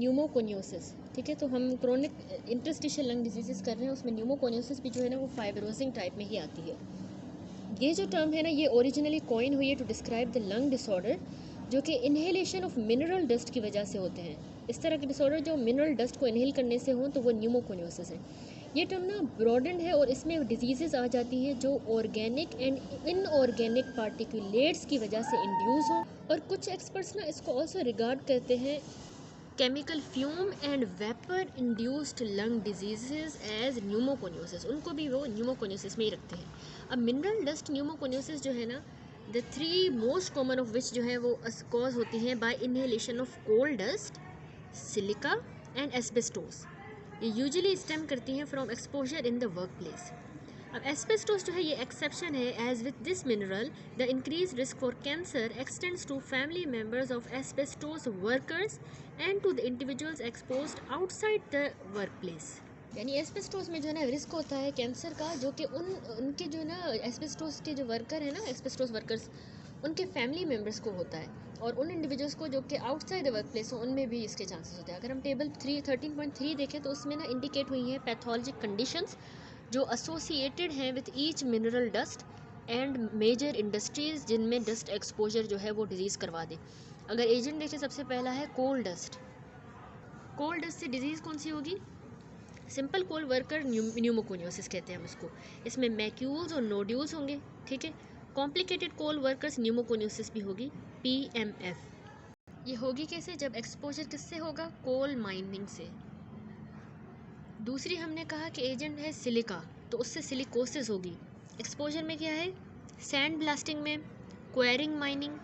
Pneumoconiosis. ठीक है, तो हम क्रोनिक इंटरस्टिशियल लंग डिजीजेस कर रहे हैं, उसमें न्यूमोकोनियोसिस भी जो है ना वो फाइब्रोसिंग टाइप में ही आती है। ये जो टर्म है ना ये ओरिजिनली कॉइन हुई है to describe the lung disorder जो कि इनहेलेशन ऑफ मिनरल डस्ट की वजह से होते हैं। इस तरह के डिसऑर्डर जो मिनरल डस्ट को इनहेल करने से हों तो वो न्यूमोकोनियोसिस है। ये टर्म ना ब्रॉडन है और इसमें डिजीज़ेज आ जाती हैं जो ऑर्गेनिक एंड इनऑर्गेनिक पार्टिकुलेट्स की वजह से इंड्यूस हों, और कुछ एक्सपर्ट्स ना इसको ऑल्सो रिगार्ड करते हैं chemical fume and vapour induced lung diseases as pneumoconiosis, उनको भी वो न्यूमोकोनियोसिस में ही रखते हैं। अब मिनरल डस्ट न्यूमोकोनियोसिस जो है ना, the three most common of which जो है वो कॉज होती हैं by inhalation of coal dust, silica and asbestos. ये यूजुअली स्टेम करती हैं from exposure in the work place. अब एस्बेस्टोस जो है ये एक्सेप्शन है, as with this mineral the increase risk for cancer extends to family members of asbestos workers and to the individuals exposed outside the work place. यानी asbestos में जो है ना रिस्क होता है कैंसर का, जो कि उनके जो है ना एस्बेस्टोस के जो वर्कर है ना, एस्बेस्टोस वर्कर्स, उनके फैमिली मेम्बर्स को होता है, और उन इंडिविजुअल्स को जो कि आउटसाइड द वर्क प्लेस हो उनमें भी इसके चांसेस होते हैं। अगर हम टेबल 13.3 देखें तो उसमें ना इंडिकेट हुई हैं पैथोलॉजिक कंडीशंस जो एसोसिएटेड हैं with each mineral dust and major industries जिनमें डस्ट एक्सपोजर जो है वो डिजीज़ करवा दे। अगर एजेंट देखें, सबसे पहला है कोल डस्ट। कोल डस्ट से डिजीज़ कौन सी होगी? सिंपल कोल वर्कर न्यूमोकोनियोसिस कहते हैं हम इसको। इसमें मैक्यूल्स और नोड्यूल्स होंगे। ठीक है, कॉम्प्लिकेटेड कोल वर्कर्स न्यूमोकोनियोसिस भी होगी, PMF। ये होगी कैसे? जब एक्सपोजर किससे होगा? कोल माइनिंग से। दूसरी हमने कहा कि एजेंट है सिलिका, तो उससे सिलिकोसिस होगी। एक्सपोजर में क्या है? सैंड ब्लास्टिंग में, क्वेरिंग माइनिंग,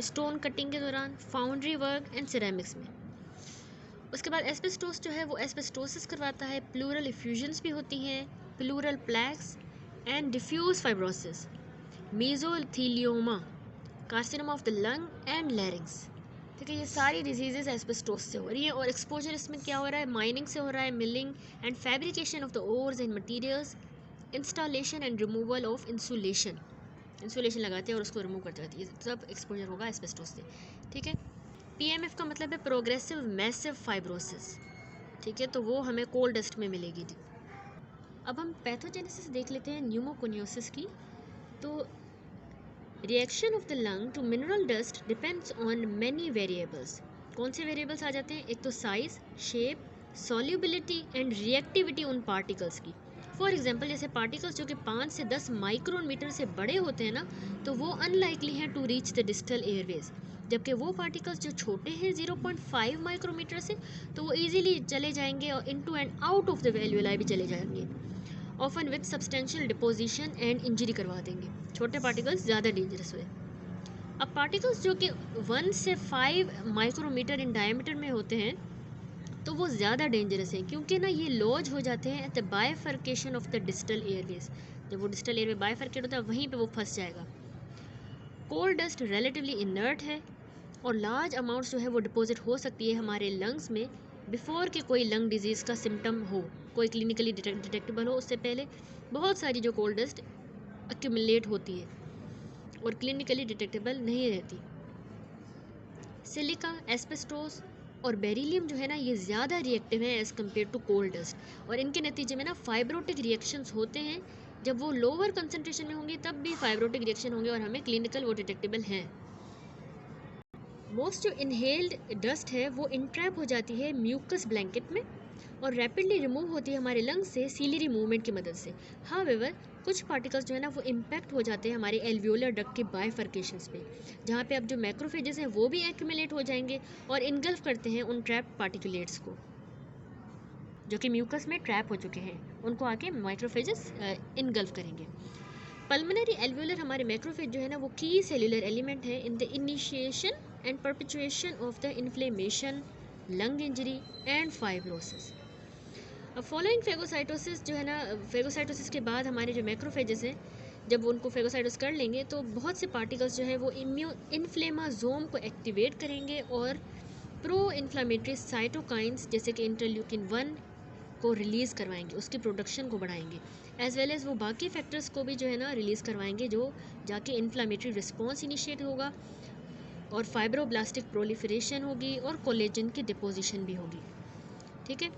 स्टोन कटिंग के दौरान, फाउंड्री वर्क एंड सिरेमिक्स में। उसके बाद एस्बेस्टोस जो है वो एस्बेस्टोसिस करवाता है, प्लूरल इफ्यूजन्स भी होती हैं, pleural plaques and diffuse fibrosis, mesothelioma, carcinoma of the lung and larynx. ठीक है, ये सारी डिजीजेज एस्बेस्टोस से हो रही हैं, और एक्सपोजर इसमें क्या हो रहा है? माइनिंग से हो रहा है, milling and fabrication of the ores and materials, installation and removal of insulation लगाते हैं और उसको रिमूव करते रहते हैं, ये सब एक्सपोजर होगा एस्बेस्टोस से। ठीक है, PMF का मतलब है प्रोग्रेसिव मैसिव फाइब्रोसिस। ठीक है, तो वो हमें कोल डस्ट में मिलेगी। अब हम पैथोजेनेसिस देख लेते हैं न्यूमोकोनियोसिस की। तो reaction of the lung to mineral dust depends on many variables. कौन से वेरिएबल्स आ जाते हैं? एक तो size, shape, solubility and reactivity उन पार्टिकल्स की। फॉर एग्जांपल, जैसे पार्टिकल्स जो कि 5 से 10 माइक्रोन मीटर से बड़े होते हैं ना, तो वो अनलाइकली हैं to reach the distal airways, जबकि वो पार्टिकल्स जो छोटे हैं 0.5 माइक्रोमीटर से, तो वो इजीली चले जाएंगे और into and out of the alveoli भी चले जाएंगे, often with substantial deposition and injury करवा देंगे। छोटे पार्टिकल्स ज़्यादा डेंजरस हुए। अब पार्टिकल्स जो कि 1 से 5 माइक्रोमीटर इन डायमीटर में होते हैं, तो वो ज़्यादा डेंजरस है, क्योंकि ना ये लॉज हो जाते हैं at the bifurcation of the distal Airways. जब वो डिस्टल एयरवे बायफर्केट होता है वहीं पे वो फंस जाएगा। कोल डस्ट रिलेटिवली इनर्ट है और लार्ज अमाउंट्स जो है वो डिपॉजिट हो सकती है हमारे लंग्स में बिफोर कि कोई लंग डिजीज़ का सिम्टम हो, कोई क्लिनिकली डिटेक्टेबल हो, उससे पहले बहुत सारी जो कोल डस्ट एक्यूमुलेट होती है और क्लिनिकली डिटेक्टेबल नहीं रहती। सिलिका, एस्बेस्टोस और बेरिलियम जो है ना ये ज़्यादा रिएक्टिव है as compared to coal dust, और इनके नतीजे में ना फाइब्रोटिक रिएक्शंस होते हैं। जब वो लोअर कंसनट्रेशन में होंगे तब भी फाइब्रोटिक रिएक्शन होंगे और हमें क्लिनिकल वो डिटेक्टेबल हैं। मोस्ट जो इनहेल्ड डस्ट है वो इंट्रैप हो जाती है म्यूकस ब्लैंकेट में और रैपिडली रिमूव होती है हमारे लंग से सीलरी मूवमेंट की मदद से। हाउएवर, कुछ पार्टिकल्स जो है ना वो इम्पैक्ट हो जाते हैं हमारे एल्वियोलर डक्ट के बायफर्केशंस पे, जहाँ पे अब जो मैक्रोफेजेस हैं वो भी एक्यूमुलेट हो जाएंगे और इनगल्फ करते हैं उन ट्रैप पार्टिकुलेट्स को जो कि म्यूकस में ट्रैप हो चुके हैं, उनको आके माइक्रोफेजेस इनगल्फ करेंगे। पल्मोनरी एल्वियोलर हमारे मैक्रोफेज जो है ना वो की सेल्यूलर एलिमेंट है in the initiation and perpetuation of the inflammation, lung injury and fibrosis. अब फॉलोइंग फेगोसाइटोसिस जो है ना, फेगोसाइटोसिस के बाद हमारे जो मैक्रोफेजेस हैं जब उनको फेगोसाइटोस कर लेंगे तो बहुत से पार्टिकल्स जो है वो इन्फ्लेमाजोम को एक्टिवेट करेंगे और प्रो इन्फ्लामेटरी साइटोकाइंस जैसे कि इंटरल्यूकिन 1 को रिलीज़ करवाएंगे, उसकी प्रोडक्शन को बढ़ाएंगे, एज वेल एज़ वो बाकी फैक्टर्स को भी जो है ना रिलीज़ करवाएंगे जो जाके इन्फ्लामेटरी रिस्पॉन्स इनिशिएट होगा और फाइब्रोब्लास्टिक प्रोलिफरेशन होगी और कोलेजन की डिपोजिशन भी होगी। ठीक है,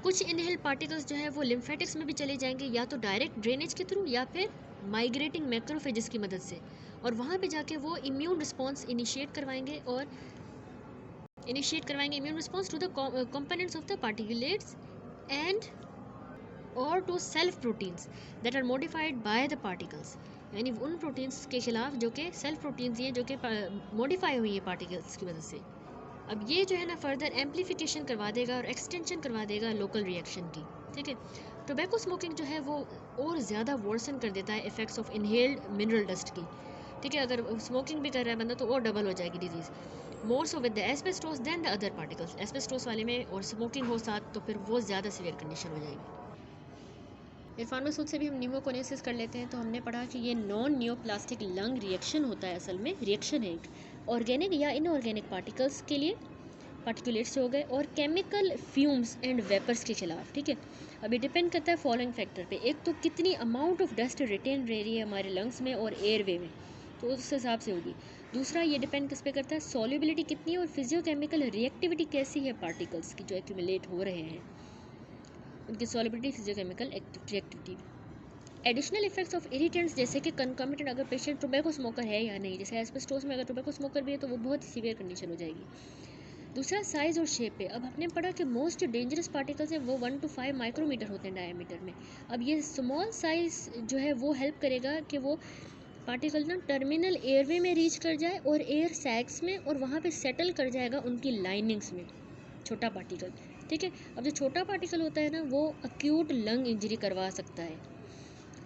कुछ इनहेल पार्टिकल्स जो है वो लिम्फेटिक्स में भी चले जाएंगे, या तो डायरेक्ट ड्रेनेज के थ्रू या फिर माइग्रेटिंग मैक्रोफेजेस की मदद से, और वहाँ पे जाके वो इम्यून रिस्पॉन्स इनिशिएट करवाएंगे immune response to the components of the particulates and और to self proteins that are modified by the particles, यानी उन प्रोटीन्स के खिलाफ जो कि सेल्फ प्रोटीन्स हैं जो कि मॉडिफाई हुई है पार्टिकल्स की वजह से। अब ये जो है ना फर्दर एम्पलीफिकेशन करवा देगा और एक्सटेंशन करवा देगा लोकल रिएक्शन की। ठीक है, टोबैको स्मोकिंग जो है वो और ज़्यादा वर्सन कर देता है effects of inhaled mineral dust की। ठीक है, अगर स्मोकिंग भी कर रहा है बंदा तो और डबल हो जाएगी disease, more so with the asbestos than the other particles. Asbestos वाले में और स्मोकिंग हो साथ तो फिर वो ज़्यादा सीवियर कंडीशन हो जाएगी। इरफान मसूद से भी हम न्यूमोकोनियोसिस कर लेते हैं। तो हमने पढ़ा कि ये नॉन न्यूप्लास्टिक लंग रिएक्शन होता है, असल में रिएक्शन है एक ऑर्गेनिक या इनऑर्गेनिक पार्टिकल्स के लिए, पार्टिकुलेट्स से हो गए, और केमिकल फ्यूम्स एंड वेपर्स के खिलाफ। ठीक है, अभी डिपेंड करता है फॉलोइंग फैक्टर पे, एक तो कितनी अमाउंट ऑफ डस्ट रिटेन रह रही है हमारे लंग्स में और एयरवे में, तो उस हिसाब से होगी। दूसरा ये डिपेंड किस पे करता है, सॉल्युबिलिटी कितनी है और फिजियोकेमिकल रिएक्टिविटी कैसी है पार्टिकल्स की जो एक्यूमुलेट हो रहे हैं, उनकी solubility, physicochemical reactivity. Additional effects of irritants जैसे कि कंकमिटेंट, अगर पेशेंट टोबैको स्मोकर है या नहीं, जैसे एस्बेस्टोस में अगर टोबैको स्मोकर भी है तो वो बहुत ही सीवियर कंडीशन हो जाएगी। दूसरा साइज़ और शेप पे, अब हमने पढ़ा कि मोस्ट डेंजरस पार्टिकल्स हैं वो 1 to 5 माइक्रोमीटर होते हैं डायमीटर में। अब ये स्मॉल साइज़ जो है वो हेल्प करेगा कि वो पार्टिकल ना टर्मिनल एयरवे में रीच कर जाए और एयर सैक्स में, और वहाँ पे सेटल कर जाएगा उनकी लाइनिंग्स में, छोटा पार्टिकल। ठीक है, अब जो छोटा पार्टिकल होता है ना वो अक्यूट लंग इंजरी करवा सकता है।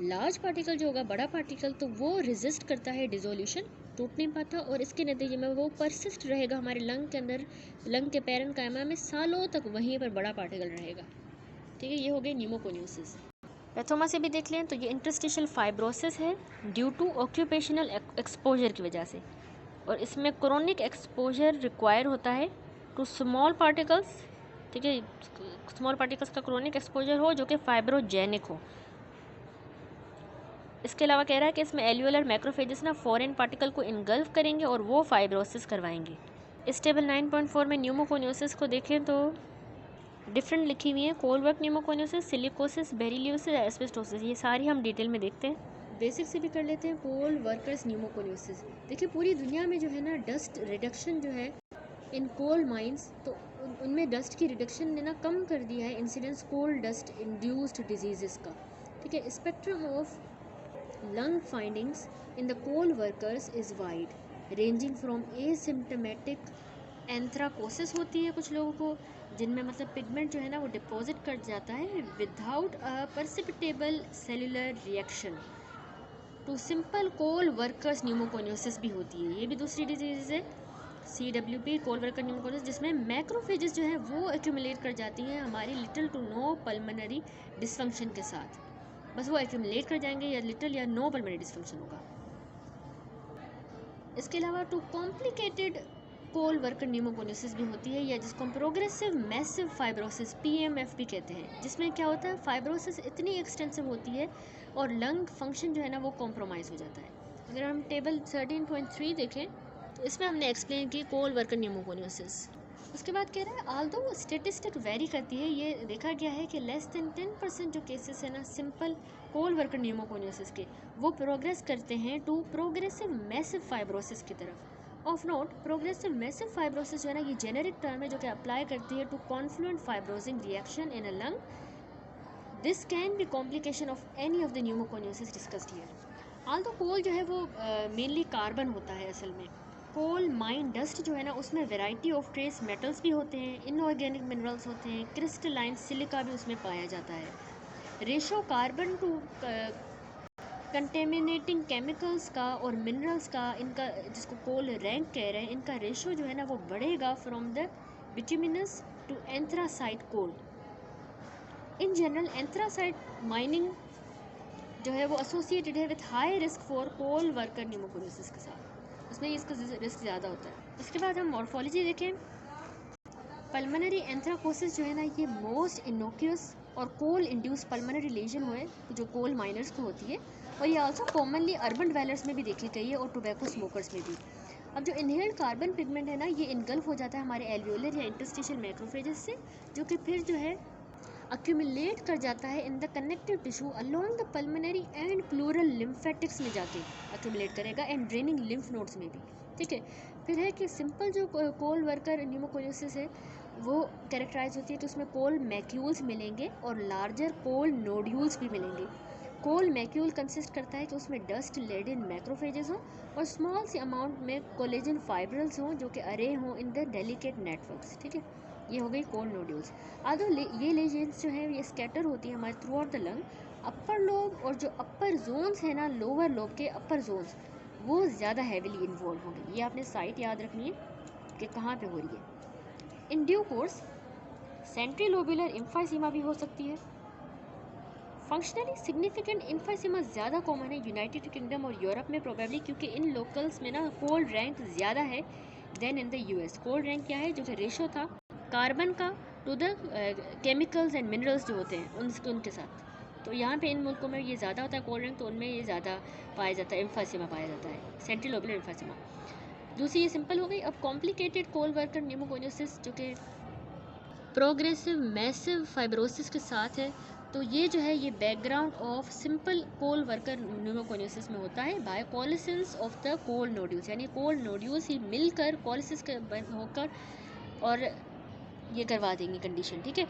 लार्ज पार्टिकल जो होगा, बड़ा पार्टिकल, तो वो रेजिस्ट करता है डिसोल्यूशन, टूट नहीं पाता, और इसके नतीजे में वो परसिस्ट रहेगा हमारे लंग के अंदर, लंग के पैरेन्काइमा में सालों तक वहीं पर बड़ा पार्टिकल रहेगा। ठीक है, ये हो गई न्यूमोकोनियोसिस। पैथोमा से भी देख लें तो ये इंटरस्टिशियल फाइब्रोसिस है ड्यू टू ऑक्यूपेशनल एक्सपोजर की वजह से, और इसमें क्रोनिक एक्सपोजर रिक्वायर होता है टू स्मॉल पार्टिकल्स। ठीक है, स्मॉल पार्टिकल्स का क्रोनिक एक्सपोजर हो जो कि फाइब्रोजेनिक हो। इसके अलावा कह रहा है कि इसमें एल्यूलर मैक्रोफेजेस ना फॉरेन पार्टिकल को इनगल्फ करेंगे और वो फाइब्रोसिस करवाएंगे। इस टेबल 9.4 में न्यूमोकोनियोसिस को देखें तो डिफरेंट लिखी हुई है, कोलवर्क न्यूमोकोनियोसिस, सिलिकोसिस, बेरिलियोसिस, एस्बेस्टोसिस, ये सारी हम डिटेल में देखते हैं। बेसिक से भी कर लेते हैं। कोल वर्कर्स न्यूमोकोनियोसिस, देखिए पूरी दुनिया में जो है ना डस्ट रिडक्शन जो है इन कोल माइंस, तो उनमें डस्ट की रिडक्शन ने ना कम कर दिया है incidence coal dust induced disease का। ठीक है, spectrum of lung findings in the coal workers is wide, ranging from asymptomatic anthracosis होती है कुछ लोगों को, जिनमें मतलब पिगमेंट जो है ना वो डिपॉजिट कर जाता है without a perceptible cellular reaction, to simple coal workers pneumoconiosis भी होती है, ये भी दूसरी डिजीज़ है CWP, कोल वर्कर न्यूमोकोनियोसिस, जिसमें मैक्रोफेजेस जो है वो एक्यूमुलेट कर जाती हैं हमारी little to no pulmonary dysfunction के साथ, बस वो एक्यूमुलेट कर जाएंगे या लिटिल या नो पल्मोनरी डिसफंक्शन होगा। इसके अलावा to complicated coal worker pneumoconiosis भी होती है, या जिसको हम प्रोग्रेसिव मैसिव फाइब्रोसिस PMF भी कहते हैं, जिसमें क्या होता है फाइब्रोसिस इतनी एक्सटेंसिव होती है और लंग फंक्शन जो है ना वो कॉम्प्रोमाइज़ हो जाता है। अगर हम टेबल 13.3 देखें तो इसमें हमने एक्सप्लेन की कोल वर्कर न्यूमोकोनियोसिस। उसके बाद कह रहा है आल्दो स्टेटिस्टिक वेरी करती है, ये देखा गया है कि लेस देन 10% जो केसेस है ना सिंपल कोल वर्कर न्यूमोकोनियोसिस के, वो प्रोग्रेस करते हैं टू प्रोग्रेसिव मैसिव फाइब्रोसिस की तरफ। Of note, progressive massive fibrosis जो है ना ये जेनेरिक टर्म है जो कि अप्लाई करती है to confluent fibrosing reaction in a lung, this can be complication of any of the pneumoconiosis discussed here. Although coal जो है वो मेनली कार्बन होता है असल में, कोल माइन डस्ट जो है ना उसमें वैरायटी ऑफ ट्रेस मेटल्स भी होते हैं, इनऑर्गेनिक मिनरल्स होते हैं, क्रिस्टलाइन सिलिका भी उसमें पाया जाता है। Ratio carbon to contaminating chemicals का और मिनरल्स का, इनका जिसको कोल रैंक कह रहे हैं, इनका रेशो जो है ना वो बढ़ेगा from the bituminous to anthracite coal. In general anthracite mining जो है वो एसोसिएटेड है with high risk for coal worker pneumoconiosis के साथ, उसमें इसका रिस्क ज़्यादा होता है। उसके बाद हम मॉर्फोलॉजी देखें, पल्मोनरी एंथ्राकोसिस जो है ना ये मोस्ट इनोक्यूस और कोल इंड्यूस पल्मोनरी लेजन हुए जो कोल माइनर्स को होती है, और ये आल्सो कॉमनली अर्बन ड्वेलर्स में भी देखी गई है और टोबैको स्मोकर्स में भी। अब जो इनहेल्ड कार्बन पिगमेंट है ना, ये इनगल्फ हो जाता है हमारे एल्वियोलर या इंटरस्टिशियल मैक्रोफेजेस से, जो कि फिर जो है अक्यूमुलेट कर जाता है in the connective tissue along the pulmonary and pleural lymphatics में जाके अक्यूमुलेट करेगा एंड ड्रेनिंग लिम्फ नोड्स में भी, ठीक है। फिर है कि सिंपल जो कोल वर्कर न्यूमोकोनियोसिस है वो कैरेक्टराइज होती है, तो उसमें कोल मैक्यूल्स मिलेंगे और लार्जर कोल नोड्यूल्स भी मिलेंगे। कोल मैक्यूल कंसिस्ट करता है कि उसमें डस्ट लेडन मैक्रोफेजेस हों और स्मॉल सी अमाउंट में कोलेजन फाइब्रल्स हों जो कि अरे हों इन द डेलिकेट नेटवर्क्स, ठीक है। ये हो गई कोल नोड्यूल्स। आदो ये लेजेंस जो है ये स्कैटर होती है हमारे through out the lung. Upper lobe और जो अपर जोन्स है ना, लोअर लोब के अपर जोन्स, वो ज़्यादा हैविली इन्वॉल्व होंगे। ये आपने साइट याद रखनी है कि कहाँ पे हो रही है। In due course centrilobular emphysema भी हो सकती है। फंक्शनली सिग्निफिकेंट एम्फाइसीमा ज़्यादा कॉमन है यूनाइटेड किंगडम और यूरोप में प्रोबेबली, क्योंकि इन लोकल्स में ना कोल्ड रैंक ज़्यादा है than in the US. Coal rank क्या है, जो कि रेशो था कार्बन का to the chemicals and minerals जो होते हैं उनके साथ। तो यहाँ पे इन मुल्कों में ये ज़्यादा होता है कोल्ड रैंक, तो उनमें ये ज़्यादा पाया जाता है, एम्फाइसीमा पाया जाता है, सेंट्रल लोबुलर एम्फाइसीमा। दूसरी ये सिंपल हो गई। अब कॉम्प्लिकेटेड कोल वर्कर न्यूमोकोनियोसिस जो कि प्रोग्रेसिव मैसिव फाइब्रोसिस के साथ है, तो ये जो है ये background of simple coal worker pneumoconiosis में होता है by coalescence of the coal nodules, यानी कोल नोड्यूल्स ही मिलकर कॉलिसिस होकर और ये करवा देंगे कंडीशन, ठीक है।